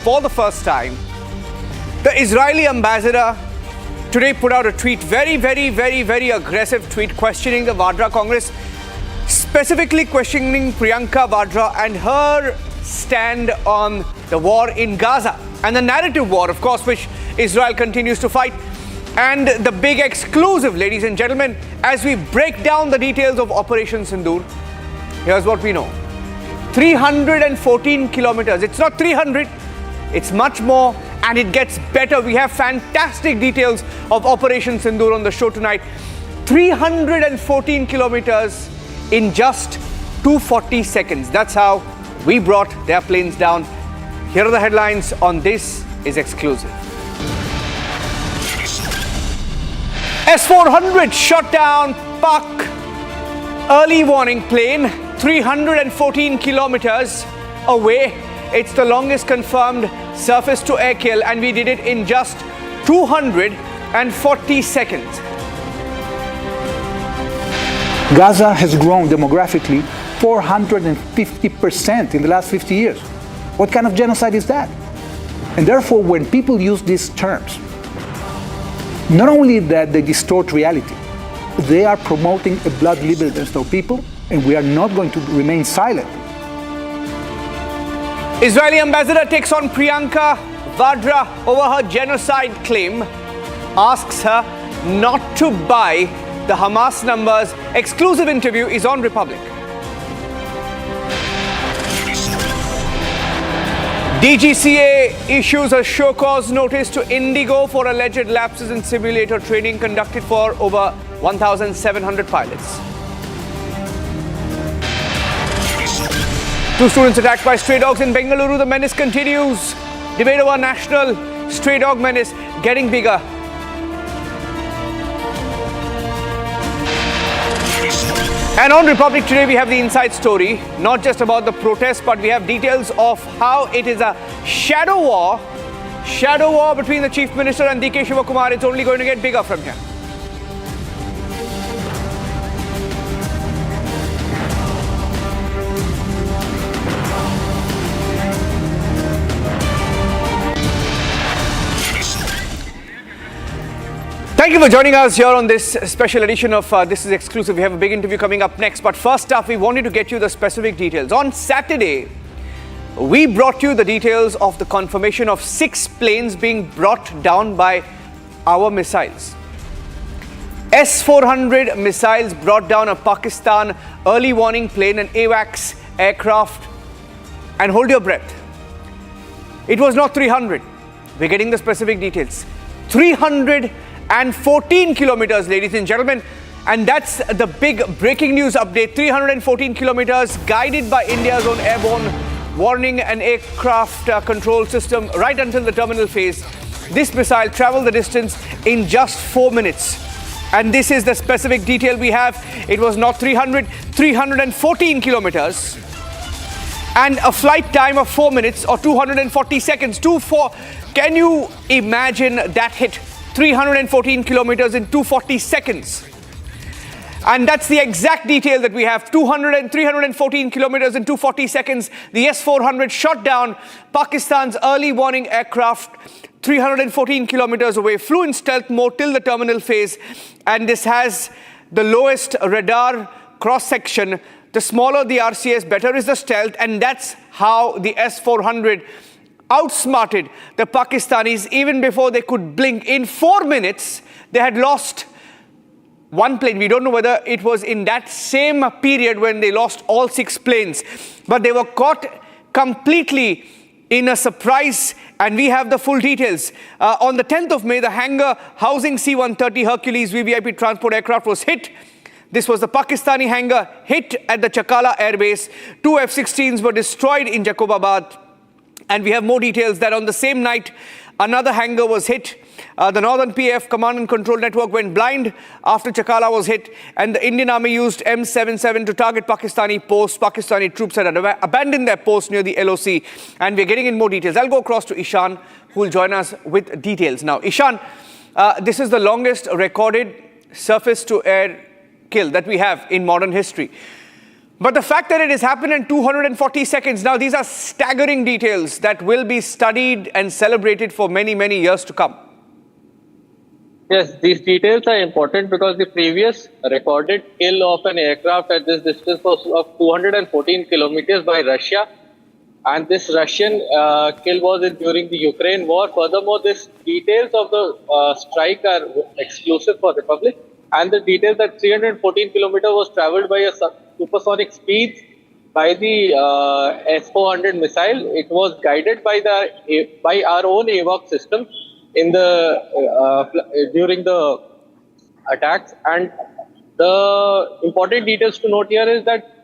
For the first time, the Israeli ambassador today put out a tweet, very aggressive tweet, questioning the Vadra Congress, specifically questioning Priyanka Vadra and her stand on the war in Gaza and the narrative war, of course, which Israel continues to fight. And the big exclusive, ladies and gentlemen, as we break down the details of Operation Synindul, here's what we know. 314 kilometers. It's not 300. It's much more, and it gets better. We have fantastic details of Operation Synindul on the show tonight. 314 kilometers in just 240 seconds. That's how we brought their planes down. Here are the headlines on This Is Exclusive. S400 shot down Pak early warning plane, 314 kilometers away. It's the longest confirmed surface-to-air kill, and we did it in just 240 seconds. Gaza has grown demographically 450% in the last 50 years. What kind of genocide is that? And therefore, when people use these terms, not only that they distort reality, they are promoting a blood libel against our people, and we are not going to remain silent. Israeli ambassador takes on Priyanka Vadra over her genocide claim, asks her not to buy the Hamas numbers. Exclusive interview is on Republic. DGCA issues a show cause notice to Indigo for alleged lapses in simulator training conducted for over 1,700 pilots. 2 students attacked by stray dogs in Bengaluru. The menace continues. Debate over national stray dog menace getting bigger. And on Republic today, we have the inside story, not just about the protest, but we have details of how it is a shadow war between the Chief Minister and DK Shivakumar. It's only going to get bigger from here. Thank you for joining us here on this special edition of This Is Exclusive. We have a big interview coming up next. But first up, we wanted to get you the specific details. On Saturday, we brought you the details of the confirmation of 6 planes being brought down by our missiles. S400 missiles brought down a Pakistan early warning plane, an AWACS aircraft. And hold your breath. It was not 300. We're getting the specific details. 314 kilometers, ladies and gentlemen. And that's the big breaking news update. 314 kilometers, guided by India's own airborne warning and aircraft control system right until the terminal phase. This missile traveled the distance in just 4 minutes. And this is the specific detail we have. It was not 300, 314 kilometers. And a flight time of 4 minutes or 240 seconds. Can you imagine that hit? 314 kilometers in 240 seconds. And that's the exact detail that we have. 314 kilometers in 240 seconds. The S400 shot down Pakistan's early warning aircraft 314 kilometers away, flew in stealth mode till the terminal phase. And this has the lowest radar cross-section. The smaller the RCS, better is the stealth. And that's how the S400 outsmarted the Pakistanis even before they could blink. In 4 minutes, they had lost 1 plane. We don't know whether it was in that same period when they lost all 6 planes. But they were caught completely in a surprise, and we have the full details. On the 10th of May, the hangar housing C-130 Hercules VVIP transport aircraft was hit. This was the Pakistani hangar hit at the Chakala airbase. 2 F-16s were destroyed in Jacobabad. And we have more details that on the same night, another hangar was hit. The Northern PF command and control network went blind after Chakala was hit. And the Indian Army used M77 to target Pakistani posts. Pakistani troops had abandoned their posts near the LOC. And we're getting in more details. I'll go across to Ishan, who will join us with details. Now, Ishan, this is the longest recorded surface-to-air kill that we have in modern history. But the fact that it has happened in 240 seconds, now these are staggering details that will be studied and celebrated for many, many years to come. Yes, these details are important because the previous recorded kill of an aircraft at this distance was of 214 kilometers by Russia. And this Russian kill was during the Ukraine war. Furthermore, these details of the strike are exclusive for Republic. And the details that 314 kilometers was traveled by a supersonic speed by the S400 missile. It was guided by our own AWACS system in the during the attacks. And the important details to note here is that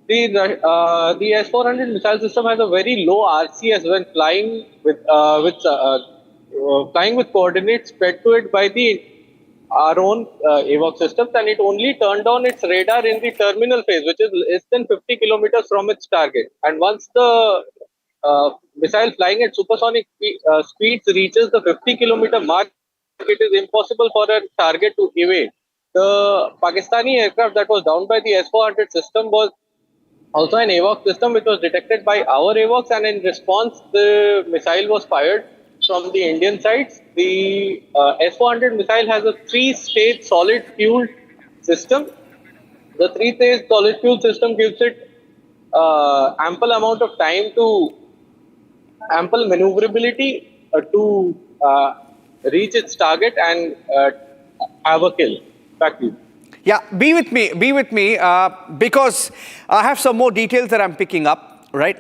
the S400 missile system has a very low RCS when flying with coordinates fed to it by our own AWACS systems, and it only turned on its radar in the terminal phase, which is less than 50 kilometers from its target. And once the missile flying at supersonic speeds reaches the 50-kilometer mark, it is impossible for a target to evade. The Pakistani aircraft that was downed by the S400 system was also an AWACS system which was detected by our AWACS, and in response, the missile was fired from the Indian sides. The S400 missile has a 3-stage solid fuel system. The 3-stage solid fuel system gives it ample amount of time ample maneuverability to reach its target and have a kill. Back to you. Yeah, be with me, because I have some more details that I'm picking up, right?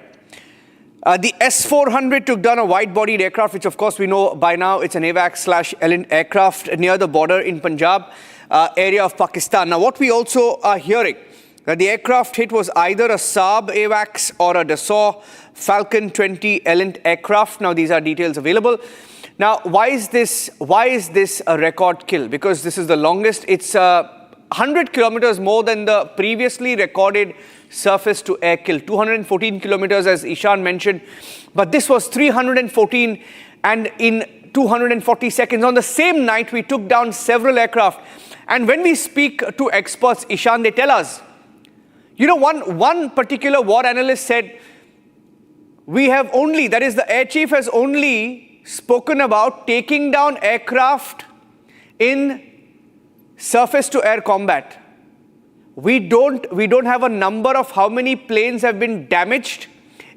The S400 took down a wide-bodied aircraft, which of course we know by now it's an AWACS/Elant aircraft near the border in Punjab area of Pakistan. Now, what we also are hearing, that the aircraft hit was either a Saab AWACS or a Dassault Falcon 20 Elant aircraft. Now, these are details available. Now, why is this a record kill? Because this is the longest. It's 100 kilometers more than the previously recorded surface-to-air kill. 214 kilometers, as Ishan mentioned. But this was 314, and in 240 seconds. On the same night, we took down several aircraft. And when we speak to experts, Ishan, they tell us, you know, one particular war analyst said, that is, the air chief has only spoken about taking down aircraft in surface-to-air combat. We don't have a number of how many planes have been damaged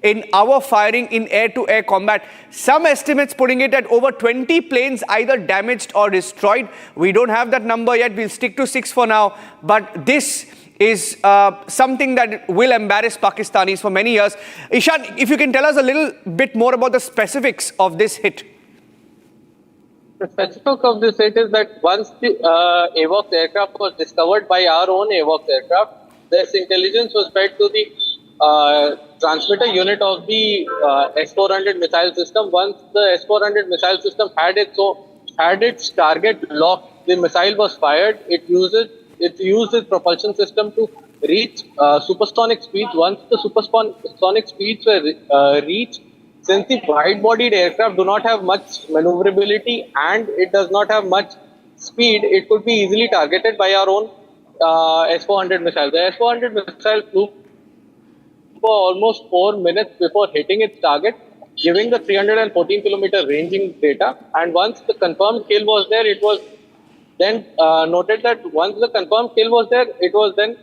in our firing in air-to-air combat. Some estimates putting it at over 20 planes either damaged or destroyed. We don't have that number yet. We'll stick to 6 for now. But this is something that will embarrass Pakistanis for many years. Ishan, if you can tell us a little bit more about the specifics of this hit. The specifics of this hit is that once the AWACS aircraft was discovered by our own AWACS aircraft, this intelligence was fed to the transmitter unit of the S400 missile system. Once the S400 missile system had its target locked, the missile was fired. It used its propulsion system to reach supersonic speeds. Once the supersonic speeds were reached, since the wide-bodied aircraft do not have much maneuverability and it does not have much speed, it could be easily targeted by our own S400 missile. The S400 missile flew for almost 4 minutes before hitting its target, giving the 314-kilometer ranging data. And once the confirmed kill was there, it was then noted that once the confirmed kill was there, it was then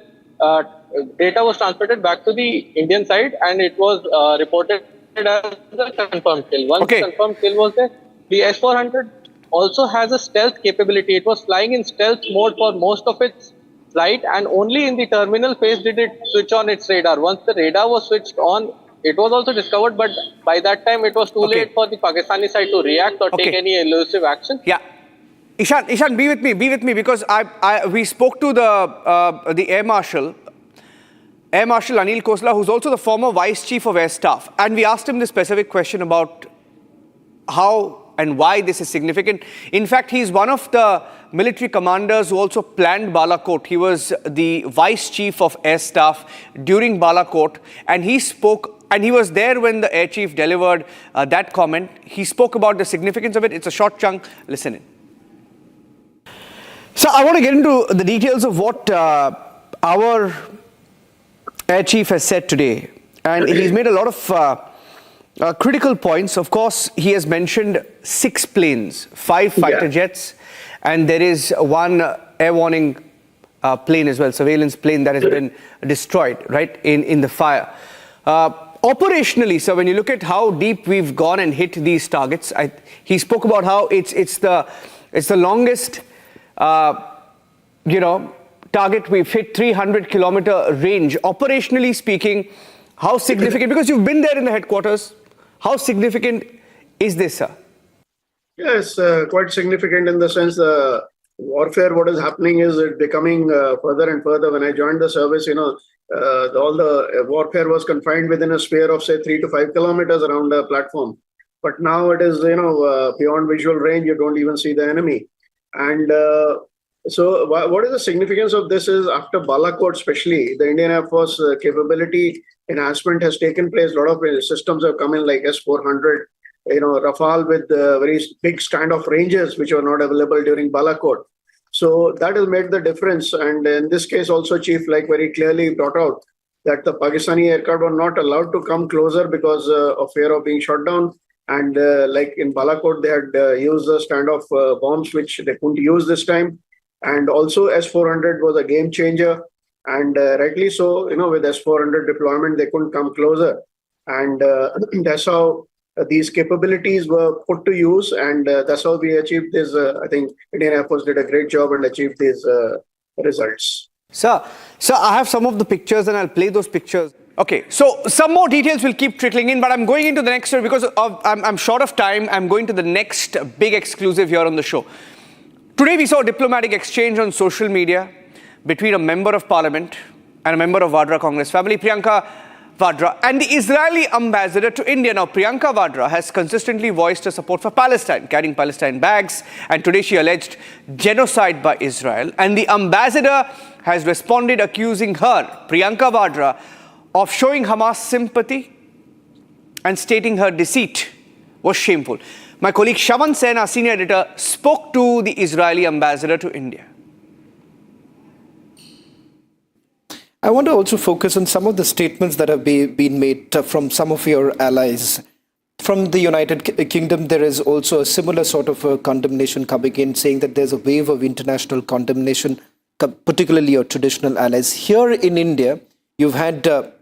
data was transmitted back to the Indian side, and it was reported as the confirmed kill. Once the confirmed kill was there, the S400 also has a stealth capability. It was flying in stealth mode for most of its flight, and only in the terminal phase did it switch on its radar. Once the radar was switched on, it was also discovered, but by that time it was too late for the Pakistani side to react or take any elusive action. Yeah. Ishan, be with me, because we spoke to the Air Marshal Anil Khosla, who's also the former Vice Chief of Air Staff. And we asked him this specific question about how and why this is significant. In fact, he's one of the military commanders who also planned Balakot. He was the Vice Chief of Air Staff during Balakot. And he spoke, and he was there when the Air Chief delivered that comment. He spoke about the significance of it. It's a short chunk. Listen in. So I want to get into the details of what our Air Chief has said today, and he's made a lot of critical points. Of course, he has mentioned 6 planes, 5 fighter jets, and there is one air warning plane as well, surveillance plane that has been destroyed, right, in the fire. Operationally, so when you look at how deep we've gone and hit these targets, he spoke about how it's the longest, target we've hit, 300-kilometer range. Operationally speaking, how significant, because you've been there in the headquarters, how significant is this, sir? Yes, quite significant in the sense warfare, what is happening is it becoming further and further. When I joined the service, all the warfare was confined within a sphere of, say, 3 to 5 kilometers around the platform. But now it is, beyond visual range, you don't even see the enemy. And so what is the significance of this is after Balakot, especially, the Indian Air Force capability enhancement has taken place. A lot of systems have come in like S400, Rafale with very big kind of ranges, which were not available during Balakot. So that has made the difference. And in this case also, Chief, very clearly brought out that the Pakistani aircraft were not allowed to come closer because of fear of being shot down. And like in Balakot, they had used the standoff bombs, which they couldn't use this time. And also S400 was a game changer. And rightly so, with S400 deployment, they couldn't come closer. And that's how these capabilities were put to use, and that's how we achieved this. I think Indian Air Force did a great job and achieved these results. Sir, I have some of the pictures and I'll play those pictures. Okay, so some more details will keep trickling in, but I'm going into the next story because I'm short of time. I'm going to the next big exclusive here on the show. Today we saw a diplomatic exchange on social media between a member of parliament and a member of Vadra Congress family, Priyanka Vadra, and the Israeli ambassador to India. Now, Priyanka Vadra has consistently voiced her support for Palestine, carrying Palestine bags, and today she alleged genocide by Israel. And the ambassador has responded, accusing her, Priyanka Vadra, of showing Hamas sympathy and stating her deceit was shameful. My colleague Shaman Sen, our senior editor, spoke to the Israeli ambassador to India. I want to also focus on some of the statements that have been made from some of your allies. From the United Kingdom, there is also a similar sort of a condemnation coming in, saying that there's a wave of international condemnation, particularly your traditional allies. Here in India, you've had a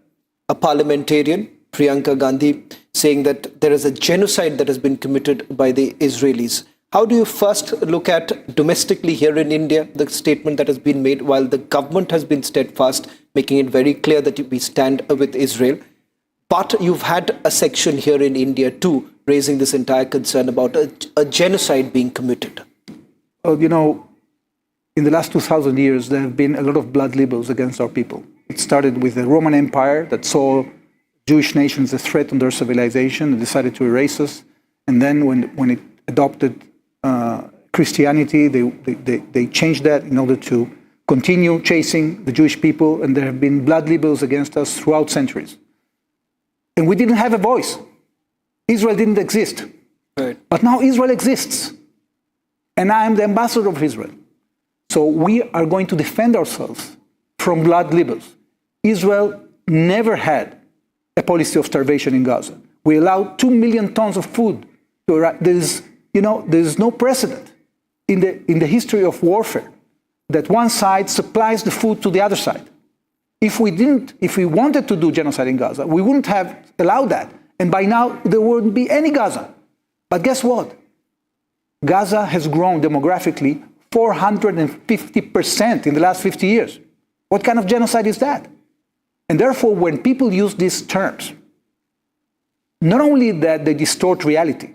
parliamentarian, Priyanka Gandhi, saying that there is a genocide that has been committed by the Israelis. How do you first look at domestically here in India, the statement that has been made, while the government has been steadfast, making it very clear that we stand with Israel? But you've had a section here in India too, raising this entire concern about a genocide being committed. Well, in the last 2,000 years, there have been a lot of blood libels against our people. It started with the Roman Empire that saw Jewish nations as a threat on their civilization and decided to erase us. And then when it adopted Christianity, they changed that in order to continue chasing the Jewish people, and there have been blood libels against us throughout centuries. And we didn't have a voice. Israel didn't exist. Right. But now Israel exists. And I am the ambassador of Israel. So we are going to defend ourselves from blood libels. Israel never had a policy of starvation in Gaza. We allowed 2 million tons of food to arrive. There is no precedent in the history of warfare that one side supplies the food to the other side. If we wanted to do genocide in Gaza, we wouldn't have allowed that. And by now, there wouldn't be any Gaza. But guess what? Gaza has grown demographically 450% in the last 50 years. What kind of genocide is that? And therefore, when people use these terms, not only that they distort reality,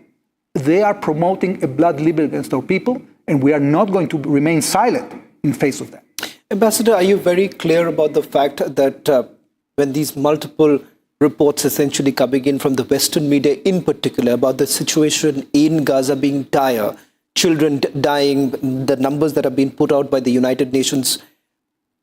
they are promoting a blood libel against our people, and we are not going to remain silent in face of that. Ambassador, are you very clear about the fact that when these multiple reports essentially coming in from the Western media in particular about the situation in Gaza being dire, children dying, the numbers that have been put out by the United Nations,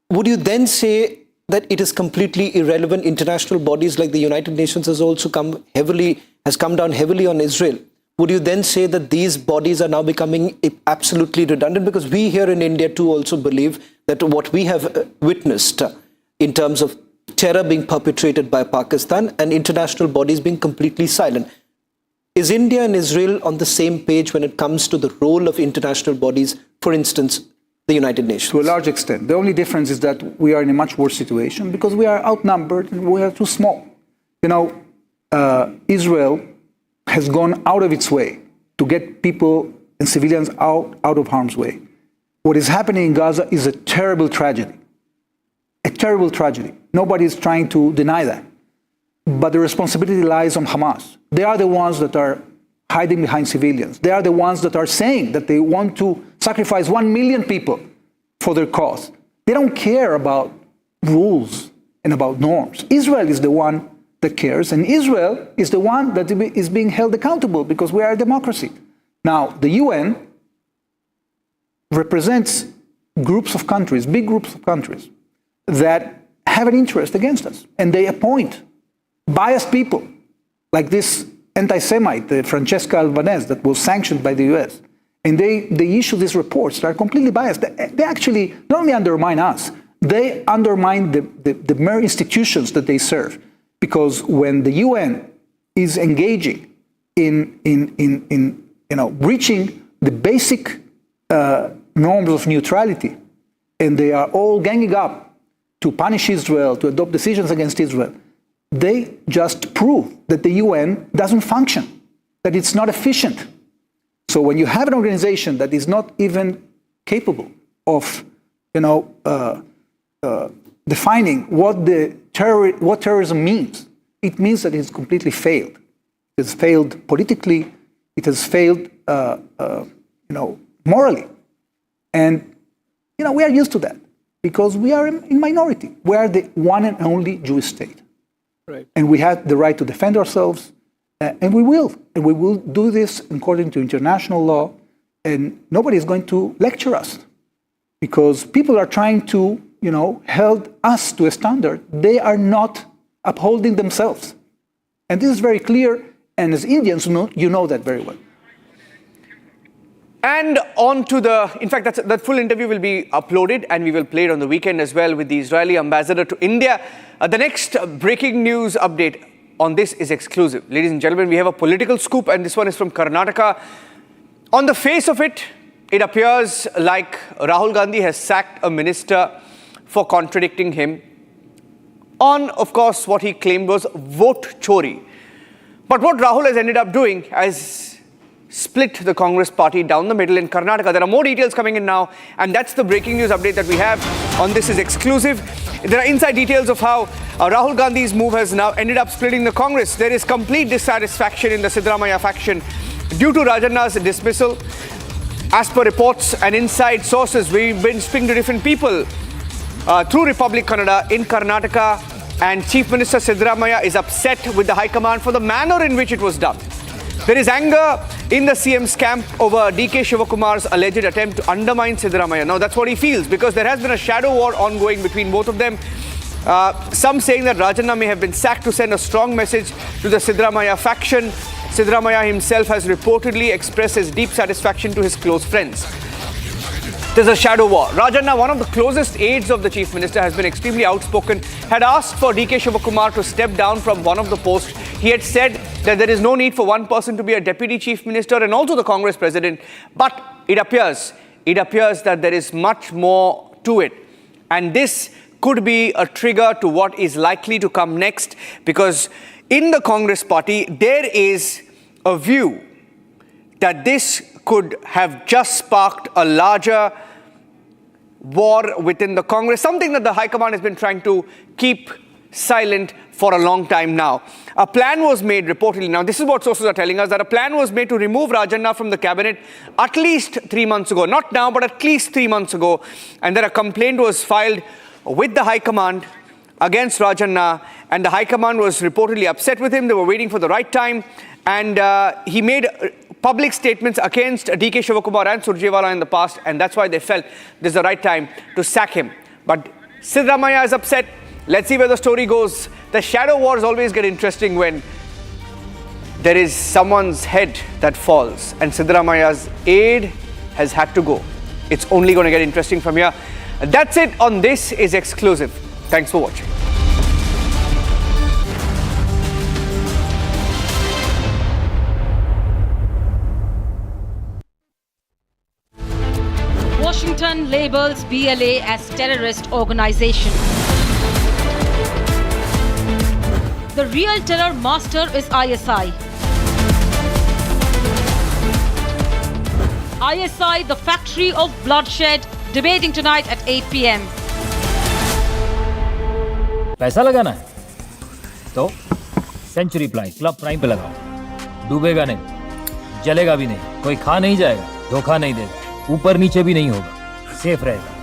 would you then say that it is completely irrelevant? International bodies like the United Nations has also come down heavily on Israel. Would you then say that these bodies are now becoming absolutely redundant? Because we here in India too also believe that what we have witnessed in terms of terror being perpetrated by Pakistan and international bodies being completely silent. Is India and Israel on the same page when it comes to the role of international bodies, for instance, the United Nations? To a large extent. The only difference is that we are in a much worse situation because we are outnumbered and we are too small. You know, Israel has gone out of its way to get people and civilians out of harm's way. What is happening in Gaza is a terrible tragedy. A terrible tragedy. Nobody is trying to deny that. But the responsibility lies on Hamas. They are the ones that are hiding behind civilians. They are the ones that are saying that they want to sacrifice 1 million people for their cause. They don't care about rules and about norms. Israel is the one that cares, and Israel is the one that is being held accountable because we are a democracy. Now, the UN represents groups of countries, big groups of countries, that have an interest against us, and they appoint biased people, like this anti-Semite, Francesca Albanese, that was sanctioned by the US. And they issue these reports that are completely biased. They actually not only undermine us, they undermine the mere institutions that they serve. Because when the UN is engaging in breaching the basic norms of neutrality, and they are all ganging up to punish Israel, to adopt decisions against Israel, they just prove that the UN doesn't function, that it's not efficient. So when you have an organization that is not even capable of, defining what terrorism means, it means that it's completely failed. It has failed politically. It has failed, morally. And we are used to that because we are in minority. We are the one and only Jewish state. Right. And we have the right to defend ourselves, and we will. And we will do this according to international law, and nobody is going to lecture us because people are trying to, hold us to a standard they are not upholding themselves. And this is very clear, and as Indians, you know that very well. And on to in fact, that full interview will be uploaded and we will play it on the weekend as well with the Israeli ambassador to India. The next breaking news update on this is exclusive. Ladies and gentlemen, we have a political scoop and this one is from Karnataka. On the face of it, it appears like Rahul Gandhi has sacked a minister for contradicting him on, of course, what he claimed was vote chori. But what Rahul has ended up doing is split the Congress party down the middle in Karnataka. There are more details coming in now, and that's the breaking news update that we have on This is Exclusive. There are inside details of how Rahul Gandhi's move has now ended up splitting the Congress. There is complete dissatisfaction in the Siddaramaiah faction due to Rajanna's dismissal. As per reports and inside sources, we've been speaking to different people through Republic Kannada in Karnataka, and Chief Minister Siddaramaiah is upset with the High Command for the manner in which it was done. There is anger in the CM's camp over DK Shivakumar's alleged attempt to undermine Siddaramaiah. Now, that's what he feels because there has been a shadow war ongoing between both of them. Some saying that Rajanna may have been sacked to send a strong message to the Siddaramaiah faction. Siddaramaiah himself has reportedly expressed his deep satisfaction to his close friends. There's a shadow war. Rajanna, one of the closest aides of the Chief Minister, has been extremely outspoken, had asked for DK Shivakumar to step down from one of the posts. He had said that there is no need for one person to be a Deputy Chief Minister and also the Congress President. But it appears that there is much more to it. And this could be a trigger to what is likely to come next, because in the Congress party, there is a view that this could have just sparked a larger war within the Congress, something that the High Command has been trying to keep silent for a long time now. A plan was made reportedly, now this is what sources are telling us, that a plan was made to remove Rajanna from the cabinet at least 3 months ago. Not now, but at least 3 months ago. And that a complaint was filed with the High Command against Rajanna, and the High Command was reportedly upset with him. They were waiting for the right time, and he made public statements against DK Shivakumar and Surjewala in the past, and that's why they felt this is the right time to sack him. But Siddaramaiah is upset. Let's see where the story goes. The shadow wars always get interesting when there is someone's head that falls, and Siddaramaiah's aide has had to go. It's only going to get interesting from here. That's it on This is Exclusive. Thanks for watching. Washington labels BLA as terrorist organization. The real terror master is ISI. ISI, the factory of bloodshed, debating tonight at 8 p.m. पैसा लगाना है तो century club prime पे लगाओ। डूबेगा नहीं, जलेगा भी नहीं, कोई खा नहीं जाएगा, धोखा नहीं देगा, ऊपर नीचे भी नहीं होगा, सेफ रहेगा।